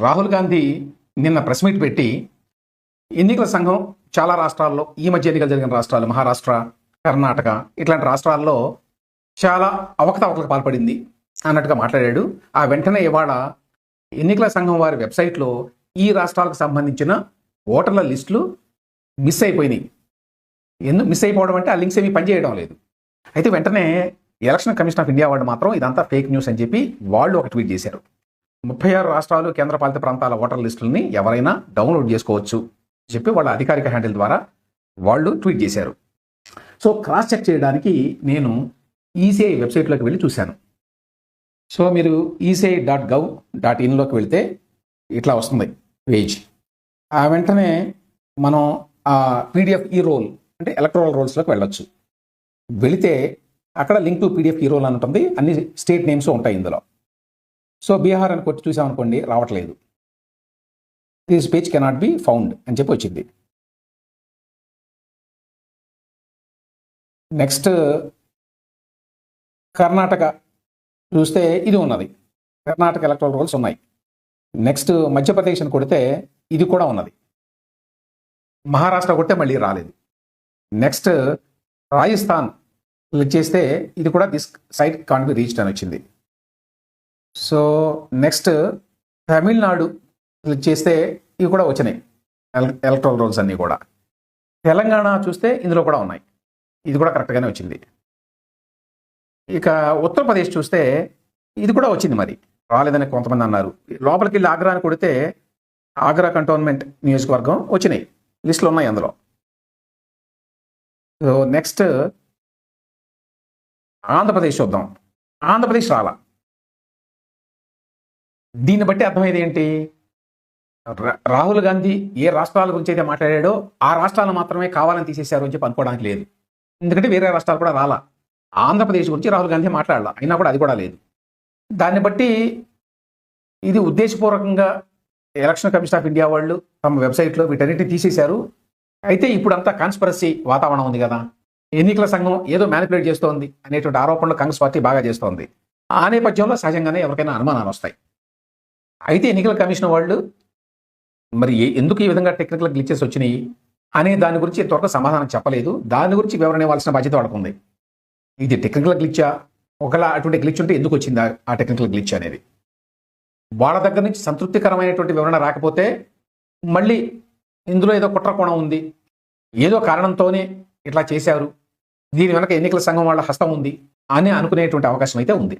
రాహుల్ గాంధీ నిన్న press meet పెట్టి ఎన్నికల సంఘం చాలా రాష్ట్రాల్లో, ఈ మధ్య ఎన్నికలు జరిగిన రాష్ట్రాలు మహారాష్ట్ర, కర్ణాటక ఇట్లాంటి రాష్ట్రాల్లో చాలా అవకతవకలకు పాల్పడింది అన్నట్టుగా మాట్లాడాడు. ఆ వెంటనే ఇవాళ ఎన్నికల సంఘం వారి వెబ్సైట్లో ఈ రాష్ట్రాలకు సంబంధించిన ఓటర్ల లిస్టులు మిస్ అయిపోయినాయి. ఎందుకు మిస్ అయిపోవడం అంటే ఆ లింక్స్ ఏమీ పనిచేయడం లేదు. అయితే వెంటనే ఎలక్షన్ కమిషన్ ఆఫ్ ఇండియా వాళ్ళు మాత్రం ఇదంతా ఫేక్ న్యూస్ అని చెప్పి వాళ్ళు ఒక ట్వీట్ చేశారు. 36 రాష్ట్రాలు, కేంద్రపాలిత ప్రాంతాల ఓటర్ లిస్టులని ఎవరైనా డౌన్లోడ్ చేసుకోవచ్చు చెప్పి వాళ్ళ అధికారిక హ్యాండిల్ ద్వారా వాళ్ళు ట్వీట్ చేశారు. సో క్రాస్ చెక్ చేయడానికి నేను ఈసీఐ వెబ్సైట్లోకి వెళ్ళి చూశాను. సో మీరు ECI.gov.inలోకి వెళితే ఇట్లా వస్తుంది పేజ్. ఆ వెంటనే మనం ఆ పీడిఎఫ్ ఈ రోల్ అంటే ఎలక్ట్రల్ రోల్స్లోకి వెళ్ళొచ్చు. వెళితే అక్కడ లింక్ టు పీడిఎఫ్ ఈ రోల్ అని ఉంటుంది. అన్ని స్టేట్ నేమ్స్ ఉంటాయి ఇందులో. సో బీహార్ అని కొట్టి చూసామనుకోండి, రావట్లేదు. This page cannot be found అని చెప్పి వచ్చింది. నెక్స్ట్ కర్ణాటక చూస్తే ఇది ఉన్నది, కర్ణాటక ఎలక్ట్రల్ రోల్స్ ఉన్నాయి. నెక్స్ట్ మధ్యప్రదేశ్ అని కొడితే ఇది కూడా ఉన్నది. మహారాష్ట్ర కొడితే మళ్ళీ రాలేదు. నెక్స్ట్ రాజస్థాన్ క్లిక్ చేస్తే ఇది కూడా this site can't be reached అని వచ్చింది. సో నెక్స్ట్ తమిళనాడు క్లిక్ చేస్తే ఇవి కూడా వచ్చినాయి ఎలక్ట్రల్ రోల్స్ అన్నీ కూడా. తెలంగాణ చూస్తే ఇందులో కూడా ఉన్నాయి, ఇది కూడా కరెక్ట్గానే వచ్చింది. ఇక ఉత్తరప్రదేశ్ చూస్తే ఇది కూడా వచ్చింది, మరి రాలేదని కొంతమంది అన్నారు. లోపలికి వెళ్ళి ఆగ్రా అని కొడితే ఆగ్రా కంటోన్మెంట్ నియోజకవర్గం వచ్చినాయి, లిస్టులు ఉన్నాయి అందులో. సో నెక్స్ట్ ఆంధ్రప్రదేశ్ చూద్దాం. ఆంధ్రప్రదేశ్ రాలా. దీన్ని బట్టి అర్థమైంది ఏంటి? రాహుల్ గాంధీ ఏ రాష్ట్రాల గురించి అయితే మాట్లాడాడో ఆ రాష్ట్రాలు మాత్రమే కావాలని తీసేశారు అని చెప్పి అనుకోవడానికి లేదు. ఎందుకంటే వేరే రాష్ట్రాలు కూడా రాలా. ఆంధ్రప్రదేశ్ గురించి రాహుల్ గాంధీ మాట్లాడాల, అయినా కూడా అది కూడా లేదు. దాన్ని బట్టి ఇది ఉద్దేశపూర్వకంగా ఎలక్షన్ కమిషన్ ఆఫ్ ఇండియా వాళ్ళు తమ వెబ్సైట్లో వీటన్నిటిని తీసేశారు. అయితే ఇప్పుడు అంతా కాన్స్పిరసీ వాతావరణం ఉంది కదా, ఎన్నికల సంఘం ఏదో మ్యానిపులేట్ చేస్తోంది అనేటువంటి ఆరోపణలు కాంగ్రెస్ పార్టీ బాగా చేస్తోంది. ఆ నేపథ్యంలో సహజంగానే ఎవరికైనా అనుమానాలు వస్తాయి. అయితే ఎన్నికల కమిషన్ వాళ్ళు మరి ఎందుకు ఈ విధంగా టెక్నికల్ గ్లిచెస్ వచ్చినాయి అనే దాని గురించి ఇంతవరకు సమాధానం చెప్పలేదు. దాని గురించి వివరణ ఇవ్వాల్సిన బాధ్యత వాళ్ళకు ఉంది. ఇది టెక్నికల్ గ్లిచ్చా, ఒకలా అటువంటి గ్లిచ్ ఉంటే ఎందుకు వచ్చింది ఆ టెక్నికల్ గ్లిచ్ అనేది? వాళ్ళ దగ్గర నుంచి సంతృప్తికరమైనటువంటి వివరణ రాకపోతే మళ్ళీ ఇందులో ఏదో కుట్ర కోణం ఉంది, ఏదో కారణంతోనే ఇట్లా చేశారు, దీని వెనక ఎన్నికల సంఘం వాళ్ళ హస్తం ఉంది అని అనుకునేటువంటి అవకాశం అయితే ఉంది.